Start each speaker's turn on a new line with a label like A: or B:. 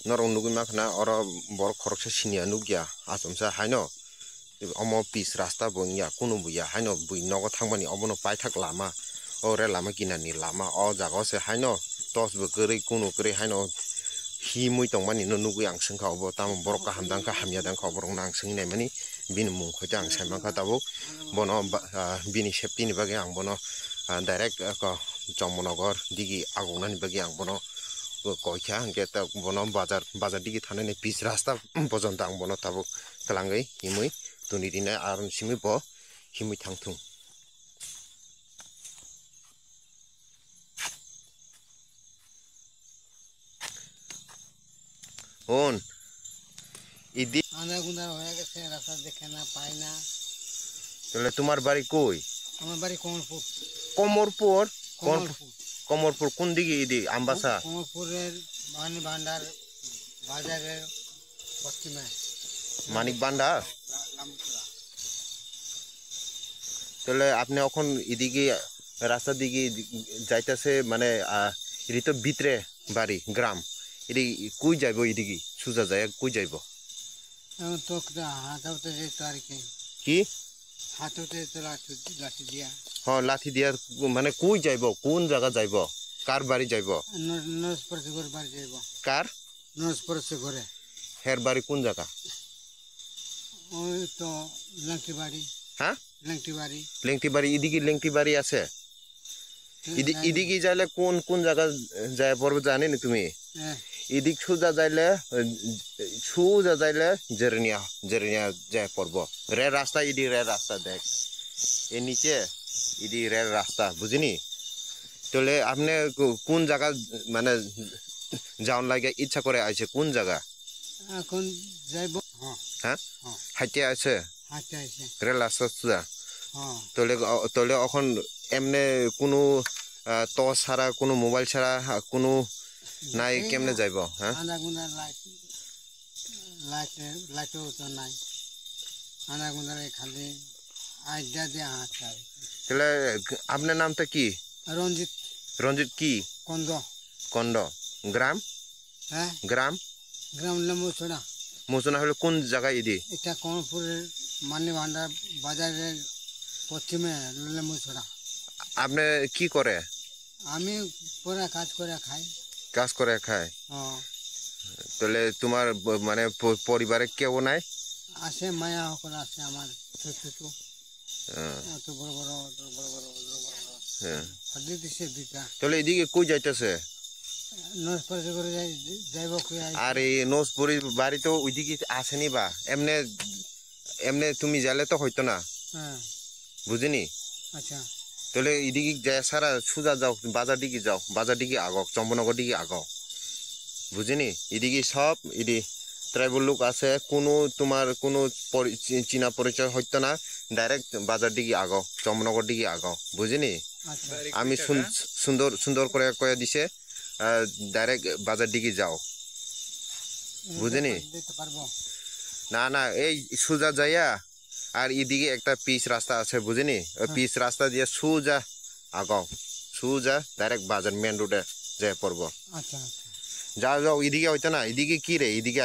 A: norong nugui makhna oro bor khoroksa sinia nugya asomsa haino omo pis rasta bongya kunu buya haino bui nogo thangmani obono paithak lama ore lama kinani lama o jago se haino tos bo gori kunu gori haino hi mui tongmani no nugui ang sengkha obo tam borok ka hamdang ka hamya dang ka borok nang sengne mani bini mung khoita ang saimangkha tabo bono bini safety ni bagi ang bono direct ko chongmonogor digi agonani bagi ang bono koikha hangke ta bono bazar digi thanani pis rasta pojonta ang bono tabo kalangai himui tuni dina aron simi bo himui thangthung on idi
B: আধা গুন্ডা হয়ে গেছে রাস্তা দেখে না পাই না
A: তাহলে তোমার বাড়ি কই
B: আমার বাড়ি কমলপুর
A: কমরপুর
B: কমলপুর
A: কমরপুর কোন দিকে ইদি আমবাসা
B: কমলপুরের মানি ভান্ডার বাজারের পশ্চিমে
A: মানিক ভান্ডার তাহলে আপনি এখন এদিকে রাস্তা দিকে যাইতেছে মানে এটি তো ভিতরে বাড়ি গ্রাম এটি কই যাইব এদিকে সুজা যায় কই যাইব
B: তো হাতাতে যেত আর
A: কি
B: হাতাতে তো লাঠি দিয়া
A: হ্যাঁ লাঠি দিয়া মানে কই যাইব কোন জায়গা যাইব কার বাড়ি যাইব
B: নরসপরসে ঘর বাড়ি যাইব
A: কার
B: নরসপরসে ঘরে
A: হের বাড়ি কোন জায়গা
B: ওই তো লেংটি বাড়ি
A: হ্যাঁ
B: লেংটি বাড়ি
A: এদিকে লেংটি বাড়ি আছে এদিকে যাইলে কোন কোন জায়গা যায় পড়বে জানি না তুমি এদিক সোজা যাইলে জেরেনিয়া যায় পড়ব রেল রাস্তা ইদি রেল রাস্তা দেখ এর নিচে ইদি রেল রাস্তা বুঝিনি তাহলে আপনি কোন জায়গা মানে যাওয়ার লাগে ইচ্ছা করে আছে কোন জায়গা
B: এখন যাইব
A: হ্যাঁ হাইটে আছে রেল রাস্তা সোজা তাহলে এখন এমনি কোনো টর্চ ছাড়া কোনো মোবাইল ছাড়া কোনো নাই কেমনে যাইব হ্যাঁ
B: আধা গুন্ডা লাইটও তো নাই আধা গুন্ডার খালি আইডা দিয়ে হাঁটা
A: তাহলে আপনার নামটা কি রঞ্জিত কি কন্দ গ্রাম
B: হ্যাঁ
A: গ্রাম মুছড়া হলো কোন জায়গায় ইদি
B: এটা কমলপুরের মানি ভান্ডার বাজারের পশ্চিমে মুছড়া
A: আপনি কি করে
B: আমি পরে কাজ করে খাই
A: তাহলে তোমার মানে পরিবারে কেউ নাই
B: আছে মায়া সকল আছে আমার ছোট এত বড় বড় দিছে দুইটা
A: তাহলে এদিকে কই যাইতেছে
B: নরসপরসে ঘরে যাইব কই
A: আরে নরসপুরি বাড়ি তো ওইদিকে আসেনি বা এমনে তুমি যাইলে তো হইতো না বুঝিনি
B: আচ্ছা
A: তাহলে এদিকে যায় সারা সোজা যাও বাজার দিকে আগাও চম্পনগর দিকে আগাও বুঝিনি এদিকে সব এদি ট্রাইবাল লোক আছে কোনো তোমার কোনো চীনা পরিচয় হইতো না ডাইরেক্ট বাজার দিকে আগাও চম্পনগর দিকে আগাও বুঝিনি আমি সুন্দর করে কয়ে দিছে ডাইরেক্ট বাজার দিকে যাও বুঝিনি না এই সোজা যাইয়া আর এদিকে একটা পিচ রাস্তা আছে বুঝিনি ওই পিচ রাস্তা দিয়ে সোজা আগাও ডাইরেক্ট বাজার মেন রোডে যায় পড়বো
B: আচ্ছা
A: যাও এদিকে হইতো না এদিকে কি রে এদিকে